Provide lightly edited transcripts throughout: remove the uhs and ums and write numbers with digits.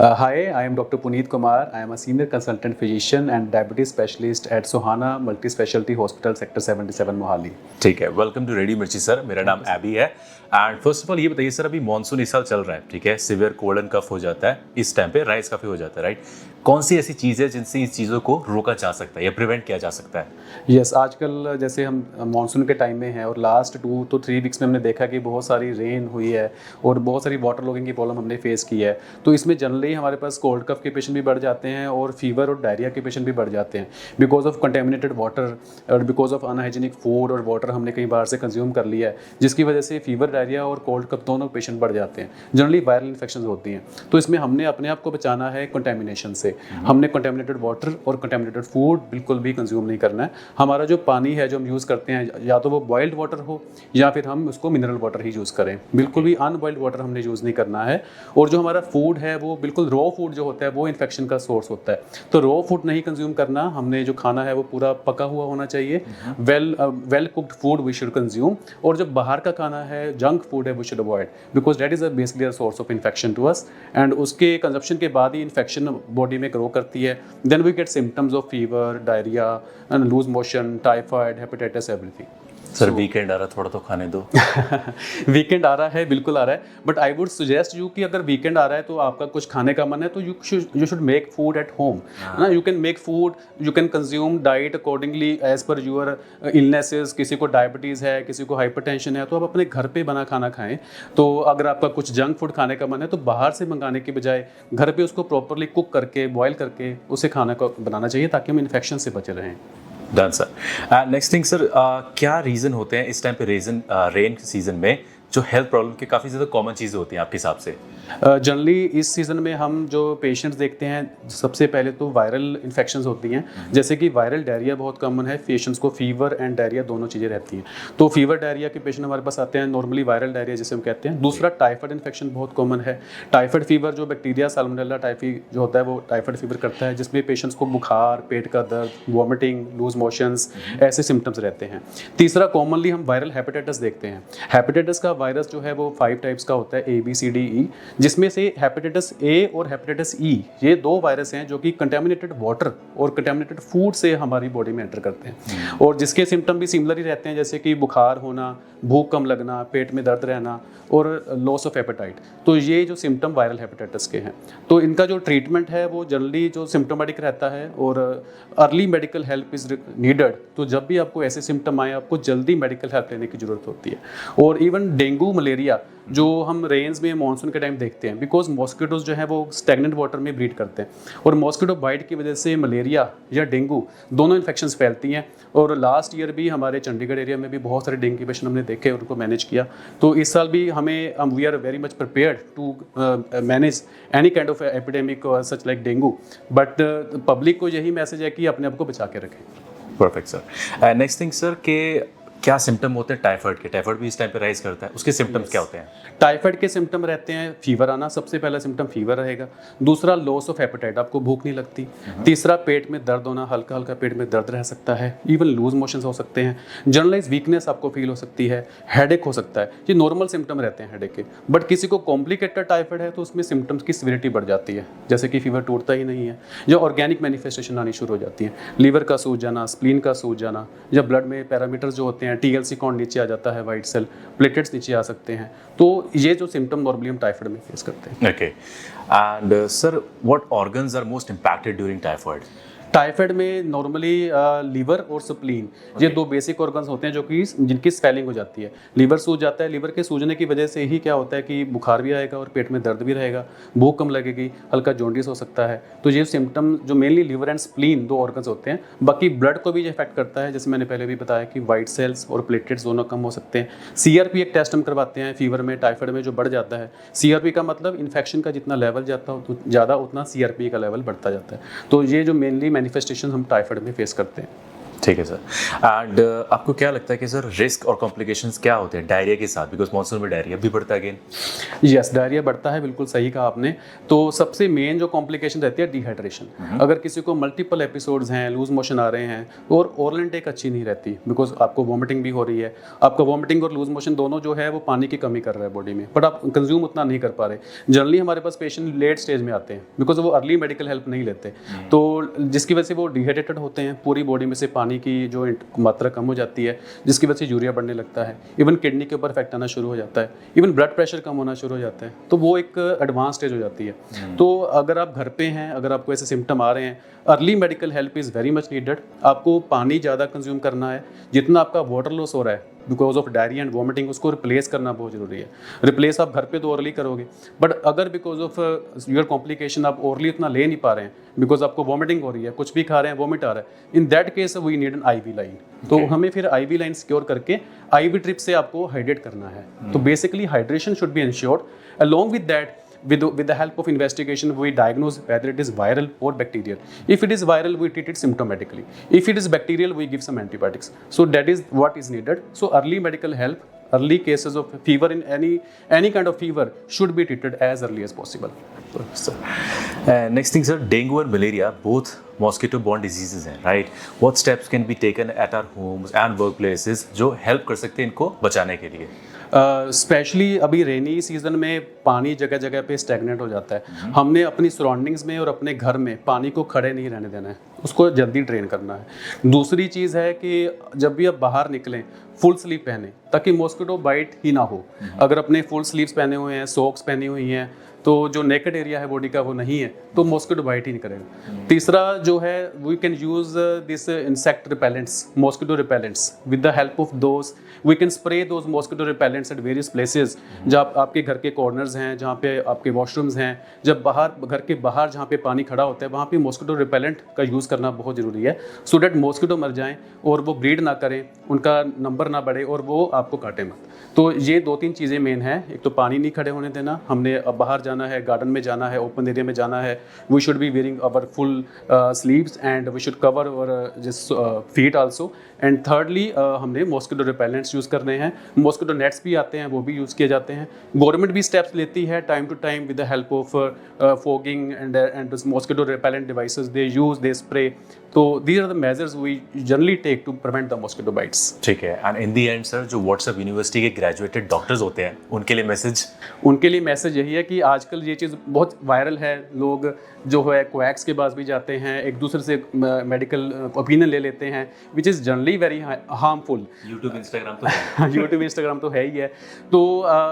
Hi, I am Dr. Puneet Kumar. I am a senior consultant physician and diabetes specialist at Sohana Multi-Specialty Hospital, Sector 77, Mohali. ठीक है, welcome to ready मिर्ची sir. मेरा नाम AB है and first of all ये बताइए sir, अभी monsoon इस साल चल रहा है, ठीक है, सिवियर कोल्ड एंड कफ हो जाता है, इस टाइम पे राइस काफ़ी हो जाता है, राइट। कौन सी ऐसी चीज़ है जिनसे इस चीज़ों को रोका जा सकता है या प्रिवेंट किया जा सकता है? यस, आजकल जैसे हम मानसून के टाइम में हैं और लास्ट 2 to 3 वीक्स में हमने देखा कि बहुत सारी रेन हुई है और बहुत सारी वाटर लॉगिंग की प्रॉब्लम हमने फेस की है। तो इसमें जनरली हमारे पास कोल्ड कफ के पेशेंट भी बढ़ जाते हैं और फीवर और डायरिया के पेशेंट भी बढ़ जाते हैं बिकॉज ऑफ कंटेमिनेटेड वाटर और बिकॉज ऑफ अनहाइजीनिक फूड और वाटर हमने कहीं बाहर से कंज्यूम कर लिया है, जिसकी वजह से फीवर, डायरिया और कोल्ड कफ दोनों पेशेंट बढ़ जाते हैं। जनरली वायरल इन्फेक्शन होती हैं, तो इसमें हमने अपने आप को बचाना है कंटेमिनेशन से। हमने कंटेमिनेटेड वाटर और कंटेमिनेटेड फूड बिल्कुल भी कंज्यूम नहीं करना है। हमारा जो पानी है जो हम यूज़ करते हैं, या तो वो बॉइल्ड वाटर हो या फिर हम उसको मिनरल वाटर ही यूज़ करें। बिल्कुल भी अनबॉइल्ड वाटर हमने यूज़ नहीं करना है। और जो हमारा फूड है वो बिल्कुल रॉ फूड जो होता है वो इन्फेक्शन का सोर्स होता है, तो रॉ फूड नहीं कंज्यूम करना। हमने जो खाना है वो पूरा पका हुआ होना चाहिए। Well cooked food we should consume. और जो बाहर का खाना है, जंक फूड है, we should avoid because that is basically a source of infection to us. And उसके कंजप्शन के बाद ही इन्फेक्शन बॉडी में ग्रो करती है। Then we get symptoms of fever, diarrhoea and loose motion, typhoid, hepatitis, everything. Sir weekend आ रहा, थोड़ा तो खाने दो। वीकेंड आ रहा है, बिल्कुल आ रहा है, but I would suggest you कि अगर वीकेंड आ रहा है तो आपका कुछ खाने का मन है तो you should make food at home ना। You can make food, you can consume diet accordingly as per your illnesses. किसी को डायबिटीज़ है, किसी को हाइपरटेंशन है, तो आप अपने घर पे बना खाना खाएं। तो अगर आपका कुछ जंक फूड खाने का मन है तो बाहर से मंगाने के बजाय घर पे उसको प्रॉपरली कुक करके, बॉयल करके उसे खाना को बनाना चाहिए ताकि हम इन्फेक्शन से बचे रहें। Done sir. Next thing sir, क्या रीज़न होते हैं इस टाइम पे रेन सीजन में जो हेल्थ प्रॉब्लम के काफ़ी ज़्यादा कॉमन चीज़ें होती हैं आपके हिसाब से? जनरली इस सीज़न में हम जो पेशेंट्स देखते हैं, सबसे पहले तो वायरल इन्फेक्शंस होती हैं। जैसे कि वायरल डायरिया बहुत कॉमन है, पेशेंट्स को फीवर एंड डायरिया दोनों चीज़ें रहती हैं। तो फीवर डायरिया के पेशेंट हमारे पास आते हैं, नॉर्मली वायरल डायरिया जिसे हम कहते हैं। दूसरा टाइफाइड इन्फेक्शन बहुत कॉमन है। टाइफाइड फीवर जो बैक्टीरिया साल्मोनेला टाइफी जो होता है वो टाइफाइड फीवर करता है, जिसमें पेशेंट्स को बुखार, पेट का दर्द, वॉमिटिंग, लूज मोशंस ऐसे सिम्टम्स रहते हैं। तीसरा कॉमनली हम वायरल हेपेटाइटिस देखते हैं। हेपेटाइटिस का वायरस जो है वो 5 टाइप्स का होता है, ABCDE, जिसमें से हेपेटाइटिस ए और हेपेटाइटिस ई ये 2 वायरस हैं जो कि कंटेमिनेटेड वाटर और कंटेमिनेटेड फूड से हमारी बॉडी में एंटर करते हैं और जिसके सिम्टम भी सिमिलर ही रहते हैं, जैसे कि बुखार होना, भूख कम लगना, पेट में दर्द रहना और लॉस ऑफ एपेटाइट। तो ये जो सिम्टम वायरल हेपेटाइटिस के हैं, तो इनका जो ट्रीटमेंट है वो जनरली जो सिम्टोमेटिक रहता है और early medical help is needed. तो जब भी आपको ऐसे सिम्टम आए, आपको जल्दी मेडिकल हेल्प लेने की ज़रूरत होती है। और इवन डेंगू, मलेरिया जो हम रेंज में मानसून के टाइम देखते हैं, बिकॉज मॉस्किटोज जो है वो स्टैग्नेंट वाटर में ब्रीड करते हैं और मॉस्किटो बाइट की वजह से मलेरिया या डेंगू दोनों इन्फेक्शंस फैलती हैं। और लास्ट ईयर भी हमारे चंडीगढ़ एरिया में भी बहुत सारे डेंगू पेशेंट हमने देखे, उनको मैनेज किया। तो इस साल भी we are very much prepared to manage any kind of epidemic such like dengue. But public को यही मैसेज है कि अपने आप को बचा के रखें। Perfect sir. Next thing sir, के क्या सिम्टम होते हैं टाइफाइड के? टाइफाइड भी इस टाइम पे राइज करता है, उसके सिम्टम्स क्या होते हैं? टाइफाइड के सिम्टम रहते हैं फीवर आना, सबसे पहला सिम्टम फीवर रहेगा। दूसरा लॉस ऑफ एपेटाइट, आपको भूख नहीं लगती। तीसरा पेट में दर्द होना, हल्का हल्का पेट में दर्द रह सकता है। इवन लूज मोशंस हो सकते हैं। जनरलाइज वीकनेस आपको फील हो सकती है। हेडेक हो सकता है। ये नॉर्मल सिम्टम रहते हैं हेडेक के। बट किसी को कॉम्प्लिकेटेड टाइफाइड है तो उसमें सिम्टम्स की सिविरिटी बढ़ जाती है, जैसे कि फीवर टूटता ही नहीं है, या ऑर्गेनिक मैनिफेस्टेशन आनी शुरू हो जाती है। लीवर का सूज जाना, स्प्लीन का सूज जाना, या ब्लड में पैरामीटर्स जो होते हैं, TLC काउंट नीचे आ जाता है, वाइट सेल, प्लेटलेट्स नीचे आ सकते हैं। तो ये जो सिम्टम नॉर्मली हम टाइफाइड में फेस करते हैं। Okay. And sir, what organs are most impacted during typhoid? Typhoid में नॉर्मली लीवर और स्प्लीन, ये 2 बेसिक ऑर्गन्स होते हैं जो कि जिनकी स्वेलिंग हो जाती है। लीवर सूज जाता है, लीवर के सूजने की वजह से ही क्या होता है कि बुखार भी आएगा और पेट में दर्द भी रहेगा, भूख कम लगेगी, हल्का जॉन्डिस हो सकता है। तो ये सिम्टम जो mainly liver and spleen 2 organs होते हैं। बाकी ब्लड को भी इफेक्ट करता है, जैसे मैंने पहले भी बताया कि वाइट सेल्स और प्लेटलेट्स दोनों कम हो सकते हैं। CRP एक टेस्ट हम करवाते हैं फीवर में, टाइफाइड में जो बढ़ जाता है। CRP का मतलब इन्फेक्शन का जितना लेवल जाता हो तो ज़्यादा उतना CRP का लेवल बढ़ता जाता है। तो ये जो मेनली मैनिफेस्टेशन हम टाइफाइड में फेस करते हैं। ठीक है सर। एंड आपको क्या लगता है कि सर रिस्क और कॉम्प्लिकेशंस क्या होते हैं डायरिया के साथ, बिकॉज मानसून में डायरिया भी बढ़ता है अगेन? यस, डायरिया बढ़ता है, बिल्कुल सही कहा आपने। तो सबसे मेन जो कॉम्प्लिकेशन रहती है डिहाइड्रेशन। अगर किसी को मल्टीपल एपिसोड्स हैं, लूज मोशन आ रहे हैं और ओरल इनटेक अच्छी नहीं रहती, बिकॉज आपको वॉमिटिंग भी हो रही है, आपका वॉमिटिंग और लूज मोशन दोनों जो है वो पानी की कमी कर रहा है बॉडी में, बट आप कंज्यूम उतना नहीं कर पा रहे। जनरली हमारे पास पेशेंट लेट स्टेज में आते हैं बिकॉज वो अर्ली मेडिकल हेल्प नहीं लेते, तो जिसकी वजह से वो डिहाइड्रेटेड होते हैं, पूरी बॉडी में से पानी की जो मात्रा कम हो जाती है, जिसकी वजह से यूरिया बढ़ने लगता है, इवन किडनी के ऊपर इफेक्ट आना शुरू हो जाता है, इवन ब्लड प्रेशर कम होना शुरू हो जाता है। तो वो एक एडवांस स्टेज हो जाती है। तो अगर आप घर पे हैं, अगर आपको ऐसे सिम्टम आ रहे हैं, early medical help is very much needed. आपको पानी ज़्यादा कंज्यूम करना है, जितना आपका वाटर लॉस हो रहा है because of diarrhoea and vomiting, उसको रिप्लेस करना बहुत ज़रूरी है। रिप्लेस आप घर पे तो ओरली करोगे, बट अगर बिकॉज ऑफ योर कॉम्प्लिकेशन आप ओरली उतना ले नहीं पा रहे हैं, बिकॉज आपको वॉमिटिंग हो रही है, कुछ भी खा रहे हैं वॉमिट आ रहा है, in that case we need an IV line. तो हमें फिर IV लाइन सिक्योर करके IV ट्रिप से आपको हाइड्रेट करना है। तो basically hydration should be ensured. Along with that, with the help of investigation, we diagnose whether it is viral or bacterial. If it is viral, we treat it symptomatically. If it is bacterial, we give some antibiotics. So that is what is needed. So early medical help, early cases of fever in any kind of fever should be treated as early as possible. Next thing, sir, dengue and malaria, both mosquito-borne diseases हैं, right? What steps can be taken at our homes and workplaces जो help कर सकते हैं इनको बचाने के लिए? Specially अभी रेनी सीजन में पानी जगह जगह पे स्टैगनेट हो जाता है। हमने अपनी सराउंडिंग्स में और अपने घर में पानी को खड़े नहीं रहने देना है, उसको जल्दी ड्रेन करना है। दूसरी चीज़ है कि जब भी आप बाहर निकलें फुल स्लीव पहने ताकि मॉस्किटो बाइट ही ना हो। अगर अपने फुल स्लीव्स पहने हुए हैं, सॉक्स पहनी हुई हैं, तो जो नेकेड एरिया है बॉडी का वो नहीं है, तो मॉस्किटो बाइट ही नहीं करेगा। तीसरा जो है, we can use this insect repellents, mosquito repellents. With the help of those we can spray those mosquito repellents at various places. जब आपके घर के कॉर्नर्स हैं, जहाँ पे आपके वॉशरूम्स हैं, जब बाहर घर के बाहर जहाँ पे पानी खड़ा होता है, वहाँ पे मॉस्किटो रिपेलेंट का यूज़ करना बहुत ज़रूरी है, सो डैट मॉस्किटो मर जाएं और वो ब्रीड ना करें, उनका नंबर ना बढ़े और वो आपको काटे मत। तो ये 2-3 चीज़ें मेन हैं। एक तो पानी नहीं खड़े होने देना, हमने अब बाहर जाना है, गार्डन में जाना है, ओपन एरिया में जाना है, we should be wearing our full sleeves and we should cover our जिस फीट आल्सो। एंड थर्डली हमने मॉस्किटो रिपेलेंट्स यूज़ करने हैं। मॉस्किटो नेट्स भी आते हैं, वो भी यूज़ किए जाते हैं। गवर्नमेंट भी स्टेप्स लेती है time to time with the help of fogging and mosquito repellent devices they use, they spray. तो these are the measures we generally take to prevent the mosquito bites. ठीक है। And in the end sir, जो WhatsApp university के graduated doctors होते हैं उनके लिए message यही है कि आजकल ये चीज़ बहुत वायरल है। लोग जो है क्वैक्स के पास भी जाते हैं, एक दूसरे से मेडिकल ओपिनियन ले लेते हैं, which is generally very harmful. YouTube Instagram तो है ही है। तो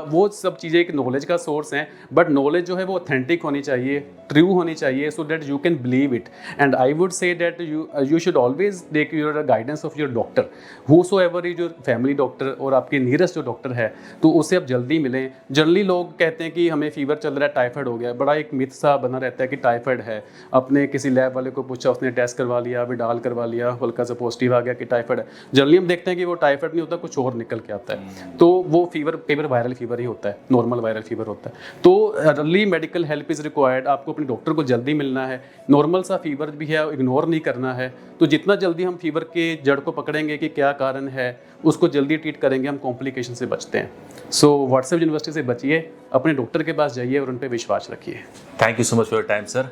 वो सब चीज़ें एक नॉलेज का सोर्स हैं, बट नॉलेज जो है वो ऑथेंटिक होनी चाहिए, ट्रू होनी चाहिए, so that you can believe it. And I would say that you should always take your guidance of your doctor, whosoever is your family doctor और आपके नियरेस्ट जो डॉक्टर है, तो उससे आप जल्दी मिलें। जनरली लोग कहते हैं कि हमें फीवर चल रहा है, टाइफाइड हो गया, बड़ा एक मिथ सा बना रहता है कि टाइफाइड है। अपने किसी लैब वाले को पूछा, उसने टेस्ट करवा लिया, विडाल करवा लिया, हल्का सा पॉजिटिव आ गया कि टाइफाइड है। जनरली हम देखते हैं कि वो टाइफाइड नहीं होता, कुछ और निकल के आता है। तो वो फीवर वायरल फीवर ही होता है, नॉर्मल वायरल फीवर होता है। तो early medical help is required. आपको अपने डॉक्टर को जल्दी मिलना है। नॉर्मल सा फीवर भी है, इग्नोर नहीं करना है। तो जितना जल्दी हम फीवर के जड़ को पकड़ेंगे कि क्या कारण है, उसको जल्दी ट्रीट करेंगे, हम कॉम्प्लिकेशन से बचते हैं। सो व्हाट्सएप यूनिवर्सिटी से बचिए, अपने डॉक्टर के पास जाइए और उन पर विश्वास रखिए। Thank you so much for your time sir.